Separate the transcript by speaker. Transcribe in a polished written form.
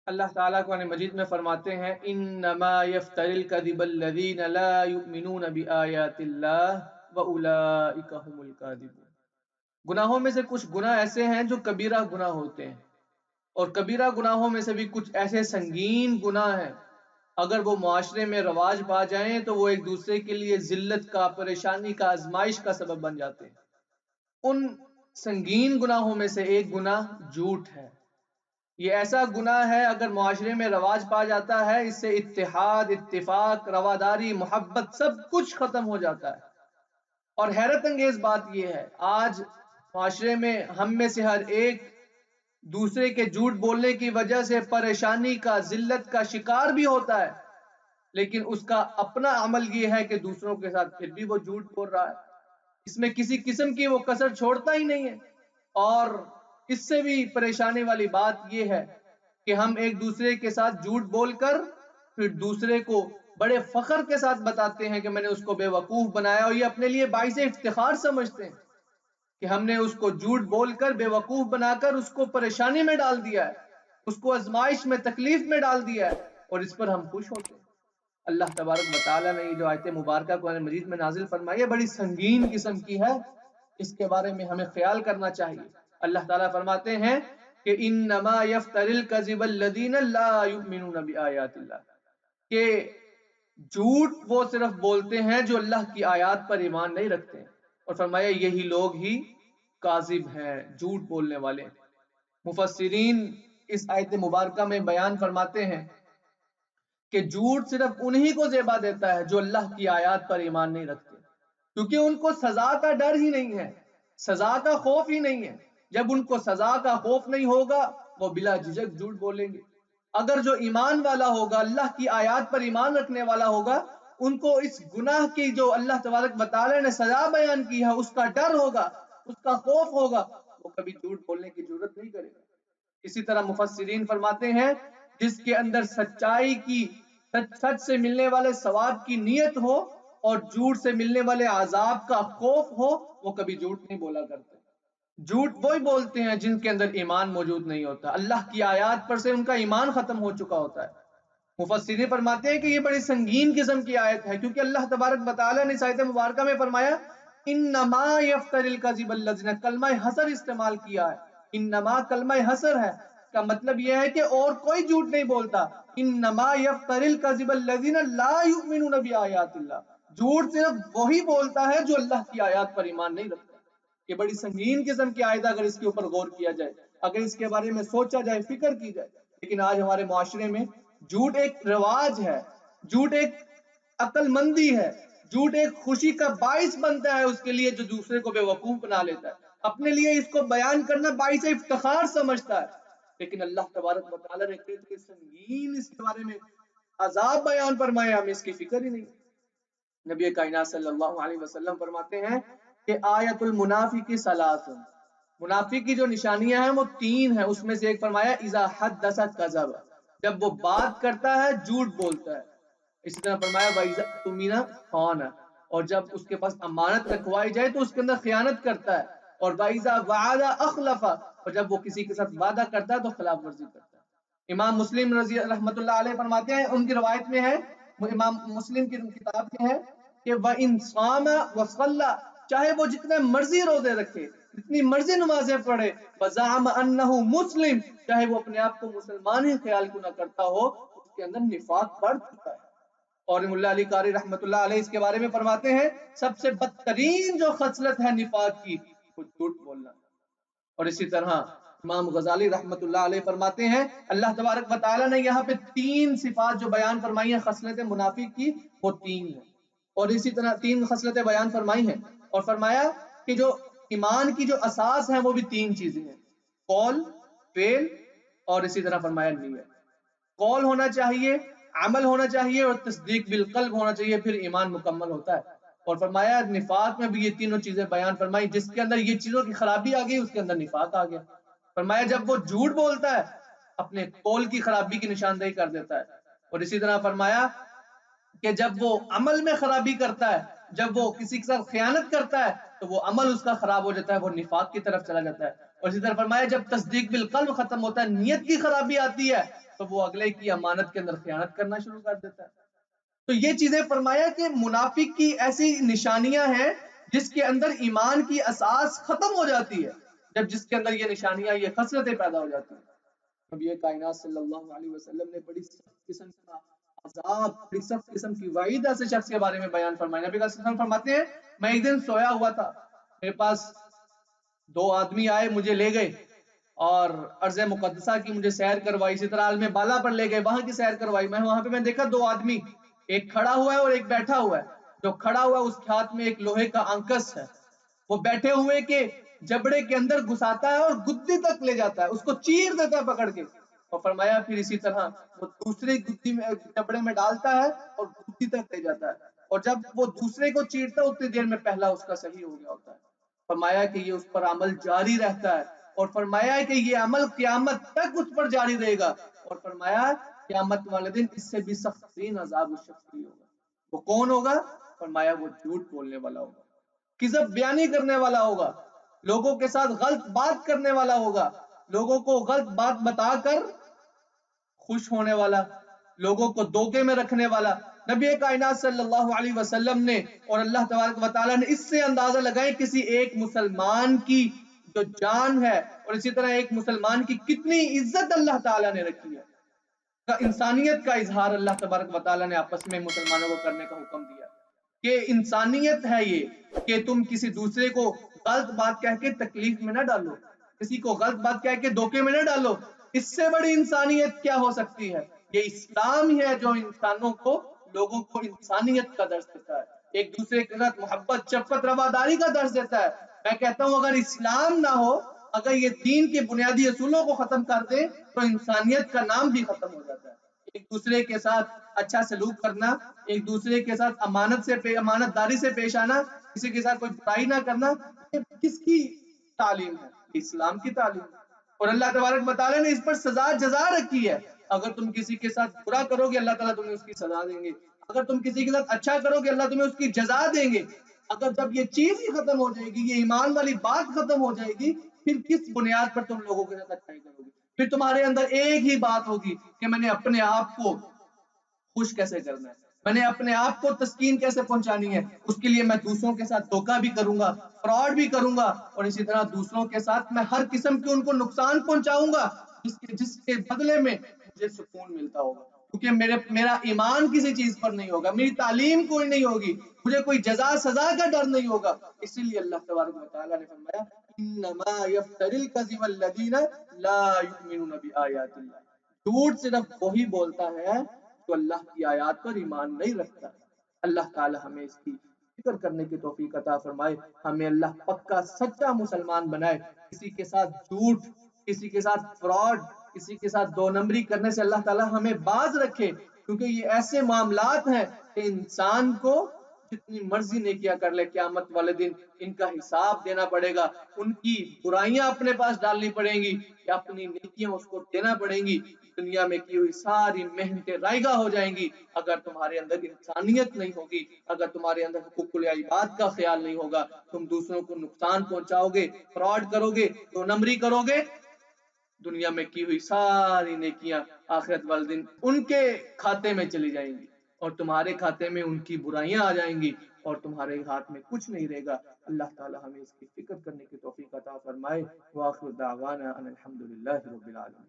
Speaker 1: اللہ تعالیٰ قرآن مجید میں فرماتے ہیں انما یفتری الکذب الذین لا یؤمنون بآیات اللہ واولئک هم الکاذبون۔ گناہوں میں سے کچھ گناہ ایسے ہیں جو کبیرہ گناہ ہوتے ہیں، اور کبیرہ گناہوں میں سے بھی کچھ ایسے سنگین گناہ ہیں اگر وہ معاشرے میں رواج پا جائیں تو وہ ایک دوسرے کے لیے ذلت کا، پریشانی کا، آزمائش کا سبب بن جاتے ہیں۔ ان سنگین گناہوں میں سے ایک گناہ جھوٹ ہے۔ یہ ایسا گناہ ہے اگر معاشرے میں رواج پا جاتا ہے، اس سے اتحاد، اتفاق، رواداری، محبت سب کچھ ختم ہو جاتا ہے۔ اور حیرت انگیز بات یہ ہے، آج معاشرے میں ہم میں سے ہر ایک دوسرے کے جھوٹ بولنے کی وجہ سے پریشانی کا، ذلت کا شکار بھی ہوتا ہے، لیکن اس کا اپنا عمل یہ ہے کہ دوسروں کے ساتھ پھر بھی وہ جھوٹ بول رہا ہے، اس میں کسی قسم کی وہ کسر چھوڑتا ہی نہیں ہے۔ اور اس سے بھی پریشانی والی بات یہ ہے کہ ہم ایک دوسرے کے ساتھ جھوٹ بول کر پھر دوسرے کو بڑے فخر کے ساتھ بتاتے ہیں کہ میں نے اس کو بے وقوف بنایا، اور یہ اپنے لیے باعث افتخار سمجھتے ہیں کہ ہم نے اس کو جھوٹ بول کر، بے وقوف بنا کر اس کو پریشانی میں ڈال دیا ہے، اس کو آزمائش میں، تکلیف میں ڈال دیا ہے، اور اس پر ہم خوش ہوتے ہیں۔ اللہ تبارک و تعالیٰ نے یہ جو آیت مبارکہ قرآن مجید میں نازل فرمائی ہے، بڑی سنگین قسم کی ہے، اس کے بارے میں ہمیں خیال کرنا چاہیے۔ اللہ تعالیٰ فرماتے ہیں کہ انما یفتری الکذب الذین لا یؤمنون بآیات اللہ، کہ جھوٹ وہ صرف بولتے ہیں جو اللہ کی آیات پر ایمان نہیں رکھتے ہیں، اور فرمایا یہی لوگ ہی کاذب ہیں، جھوٹ بولنے والے۔ مفسرین اس آیت مبارکہ میں بیان فرماتے ہیں کہ جھوٹ صرف انہی کو زیبا دیتا ہے جو اللہ کی آیات پر ایمان نہیں رکھتے، کیونکہ ان کو سزا کا ڈر ہی نہیں ہے، سزا کا خوف ہی نہیں ہے۔ جب ان کو سزا کا خوف نہیں ہوگا وہ بلا جھجک جھوٹ بولیں گے۔ اگر جو ایمان والا ہوگا، اللہ کی آیات پر ایمان رکھنے والا ہوگا، ان کو اس گناہ کی جو اللہ تبارک و تعالی نے سزا بیان کی ہے اس کا ڈر ہوگا، اس کا خوف ہوگا، وہ کبھی جھوٹ بولنے کی جرات نہیں کرے گا۔ اسی طرح مفسرین فرماتے ہیں جس کے اندر سچائی کی، سچ سے ملنے والے ثواب کی نیت ہو اور جھوٹ سے ملنے والے عذاب کا خوف ہو، وہ کبھی جھوٹ نہیں بولا کرتے۔ جھوٹ وہی بولتے ہیں جن کے اندر ایمان موجود نہیں ہوتا، اللہ کی آیات پر سے ان کا ایمان ختم ہو چکا ہوتا ہے۔ مفسرین فرماتے ہیں کہ یہ بڑی سنگین قسم کی آیت ہے، کیونکہ اللہ تبارک و تعالی نے اس آیت مبارکہ میں فرمایا انما یفتری الکذب الذین، کلمہ حصر استعمال کیا ہے۔ انما کلمہ حصر ہے، کا مطلب یہ ہے کہ اور کوئی جھوٹ نہیں بولتا۔ انما یفتری الکذب الذین لا یؤمنون بآیات اللہ، جھوٹ صرف وہی بولتا ہے جو اللہ کی آیات پر ایمان نہیں رکھتا۔ یہ بڑی سنگین قسم کی آیت ہے اگر اس کے اوپر غور کیا جائے، اگر اس کے بارے میں سوچا جائے، فکر کی جائے۔ لیکن آج ہمارے معاشرے میں جھوٹ ایک رواج ہے، جھوٹ ایک عقل مندی ہے، جھوٹ ایک خوشی کا باعث بنتا ہے اس کے لیے جو دوسرے کو بے وقوف بنا لیتا ہے، اپنے لیے اس کو بیان کرنا باعث افتخار سمجھتا ہے۔ لیکن اللہ تبارک و تعالیٰ نے اتنے سنگین اس کے بارے میں عذاب بیان فرمایا، ہمیں اس کی فکر ہی نہیں۔ نبی کائنات صلی اللہ علیہ وسلم فرماتے ہیں کہ آیت المنافق ثلاث، منافق کی جو نشانیاں ہیں وہ تین ہیں، اس میں سے ایک فرمایا اذا حدث کذب، جب وہ بات کرتا ہے جھوٹ بولتا ہے۔ اسی طرح فرمایا واذا اؤتمن خان، اور جب اس کے پاس امانت رکھوائی جائے تو اس کے اندر خیانت کرتا ہے۔ اور واذا وعد اخلف، اور جب وہ کسی کے ساتھ وعدہ کرتا ہے تو خلاف ورزی کرتا ہے۔ امام مسلم رضی رحمۃ اللہ علیہ فرماتے ہیں، ان کی روایت میں ہے، امام مسلم کی کتاب میں ہے کہ وَإِن صَامَ وَصَلَّى، چاہے وہ جتنے مرضی روزے رکھے، جتنی مرضی نمازیں پڑھے، وَزَعَمَ أَنَّهُ مُسْلِم، چاہے وہ اپنے آپ کو مسلمان ہی خیال کیوں نہ کرتا ہو، اس کے اندر نفاق بڑھ چکا ہے۔ اور مولا علی قاری رحمۃ اللہ علیہ اس کے بارے میں فرماتے ہیں سب سے بدترین جو خصلت ہے نفاق کی، وہ جھوٹ بولنا۔ اور اسی طرح امام غزالی رحمۃ اللہ علیہ فرماتے ہیں اللہ تبارک و تعالیٰ نے یہاں پہ تین صفات جو بیان فرمائی ہیں خصلت منافق کی، وہ تین ہیں، اور اسی طرح تین خصلتیں بیان فرمائی ہیں، اور فرمایا کہ جو ایمان کی جو اساس ہیں وہ بھی تین چیزیں ہیں، قول، فعل، اور اسی طرح فرمایا نیت۔ قول ہونا چاہیے، عمل ہونا چاہیے، اور تصدیق بالقلب ہونا چاہیے، پھر ایمان مکمل ہوتا ہے۔ اور فرمایا نفاق میں بھی یہ تینوں چیزیں بیان فرمائی، جس کے اندر یہ چیزوں کی خرابی آ گئی اس کے اندر نفاق آ گیا۔ فرمایا جب وہ جھوٹ بولتا ہے اپنے قول کی خرابی کی نشاندہی کر دیتا ہے، اور اسی طرح فرمایا کہ جب وہ عمل میں خرابی کرتا ہے، جب وہ کسی کے ساتھ خیانت کرتا ہے تو وہ عمل اس کا خراب ہو جاتا ہے، وہ نفاق کی طرف چلا جاتا ہے۔ اور اسی طرح فرمایا جب تصدیق بالقلب ختم ہوتا ہے، نیت کی خرابی آتی ہے، تو وہ اگلے کی امانت کے اندر خیانت کرنا شروع کر دیتا ہے. تو یہ چیزیں فرمایا کہ منافق کی ایسی نشانیاں ہیں جس کے اندر ایمان کی اساس ختم ہو جاتی ہے. جب جس کے اندر یہ نشانیاں، یہ خصلتیں پیدا ہو جاتی ہیں. نبی کائنات صلی اللہ علیہ وسلم نے بڑی سخت قسم کا عذاب، بڑی سخت قسم کی وعید ایسے شخص کے بارے میں بیان فرمایا. نبی صلی اللہ علیہ وسلم فرماتے ہیں میں ایک دن سویا ہوا تھا، میرے پاس دو آدمی آئے، مجھے لے گئے اور ارض مقدسہ کی مجھے سیر کروائی، اسی طرح عالم بالا پر لے گئے، وہاں کی سیر کروائی. میں وہاں پہ میں دیکھا دو آدمی، ایک کھڑا ہوا ہے اور ایک بیٹھا ہوا ہے. جو کھڑا ہوا ہے اس کے ہاتھ میں ایک لوہے کا آنکس ہے، وہ بیٹھے ہوئے کے جبڑے کے اندر گھساتا ہے اور گدی تک لے جاتا ہے، اس کو چیر دیتا ہے پکڑ کے. اور فرمایا پھر اسی طرح وہ دوسرے گدی میں جبڑے میں ڈالتا ہے اور گدی تک لے جاتا ہے، اور جب وہ دوسرے کو چیرتا ہے اتنی دیر میں پہلا اس کا صحیح ہو گیا ہوتا ہے. فرمایا کہ یہ اس پر عمل جاری رہتا ہے، اور فرمایا کہ یہ عمل قیامت تک اس پر جاری رہے گا. اور فرمایا قیامت والے دن اس سے بھی سخت ترین عذاب اس شخص کے لیے ہوگا. وہ کون ہوگا؟ فرمایا وہ جھوٹ بولنے والا ہوگا، کذب بیانی کرنے والا ہوگا، لوگوں کے ساتھ غلط بات کرنے والا ہوگا، لوگوں کو غلط بات بتا کر خوش ہونے والا، لوگوں کو دھوکے میں رکھنے والا. نبی کائنات صلی اللہ علیہ وسلم نے اور اللہ تبارک و تعالیٰ نے اس سے اندازہ لگائے کسی ایک مسلمان کی جو جان ہے اور اسی طرح ایک مسلمان کی کتنی عزت اللہ تعالیٰ نے رکھی ہے. انسانیت کا اظہار اللہ تبارک و تعالیٰ نے آپس میں مسلمانوں کو کرنے کا حکم دیا کہ انسانیت ہے یہ کہ تم کسی دوسرے کو غلط بات کہہ کے تکلیف میں نہ ڈالو، کسی کو غلط بات کہہ کے دھوکے میں نہ ڈالو. اس سے بڑی انسانیت کیا ہو سکتی ہے؟ یہ اسلام ہی ہے جو انسانوں کو، لوگوں کو انسانیت کا درس دیتا ہے، ایک دوسرے کے ساتھ محبت، شفقت، رواداری کا درس دیتا ہے. میں کہتا ہوں اگر اسلام نہ ہو، اگر یہ دین کے بنیادی اصولوں کو ختم کر دے تو انسانیت کا نام بھی ختم ہو جاتا ہے. ایک دوسرے کے ساتھ اچھا سلوک کرنا، ایک دوسرے کے ساتھ امانت داری سے پیش آنا، کسی کے ساتھ کوئی برائی نہ کرنا، یہ کس کی تعلیم ہے؟ اسلام کی تعلیم ہے. اور اللہ تبارک و تعالیٰ نے اس پر سزا جزا رکھی ہے. اگر تم کسی کے ساتھ برا کرو گے اللہ تعالیٰ تمہیں اس کی سزا دیں گے، اگر تم کسی کے ساتھ اچھا کرو گے اللہ تمہیں اس کی جزا دیں گے. اگر جب یہ چیز ہی ختم ہو جائے گی، یہ ایمان والی بات ختم ہو جائے گی، پھر کس بنیاد پر تم لوگوں کے ساتھ اچھائی کرو گے؟ پھر تمہارے اندر ایک ہی بات ہوگی کہ میں نے اپنے آپ کو خوش کیسے کرنا ہے، میں نے اپنے آپ کو تسکین کیسے پہنچانی ہے. اس کے لیے میں دوسروں کے ساتھ دھوکہ بھی کروں گا، فراڈ بھی کروں گا، اور اسی طرح دوسروں کے ساتھ میں ہر قسم کے ان کو نقصان پہنچاؤں گا جس کے بدلے میں مجھے سکون ملتا ہوگا. کیونکہ میرا ایمان کسی چیز پر نہیں ہوگا، میری تعلیم کوئی نہیں ہوگی، مجھے کوئی جزا سزا کا ڈر نہیں ہوگا. اسی لیے اللہ تبارک و تعالیٰ نے فرمایا انما یفتری الکذب الذین لا یؤمنون بآیات اللہ. جھوٹ صرف وہی بولتا ہے جو اللہ کی آیات پر ایمان نہیں رکھتا. اللہ تعالی ہمیں اس کی فکر کرنے کی توفیق عطا فرمائے، ہمیں اللہ پکا سچا مسلمان بنائے. کسی کے ساتھ جھوٹ، کسی کے ساتھ فراڈ، کسی کے ساتھ دو نمبری کرنے سے اللہ تعالی ہمیں باز رکھے، کیونکہ یہ ایسے معاملات ہیں کہ انسان کو جتنی مرضی نیکیاں کر لے قیامت والے دن ان کا حساب دینا پڑے گا. ان کی برائیاں اپنے پاس ڈالنی پڑیں گی یا اپنی نیکیاں اس کو دینا پڑیں گی. دنیا میں کی ہوئی ساری محنتیں رائگاں ہو جائیں گی اگر تمہارے اندر انسانیت نہیں ہوگی، اگر تمہارے اندر حقوق العباد کا خیال نہیں ہوگا. تم دوسروں کو نقصان پہنچاؤ گے، فراڈ کرو گے، دو نمبری کرو گے، دنیا میں کی ہوئی ساری نیکیاں آخرت والے دن ان کے کھاتے میں چلی جائیں گی اور تمہارے کھاتے میں ان کی برائیاں آ جائیں گی اور تمہارے ہاتھ میں کچھ نہیں رہے گا. اللہ تعالی ہمیں اس کی فکر کرنے کی توفیق عطا فرمائے. وآخر دعوانا ان الحمد للہ رب العالمین.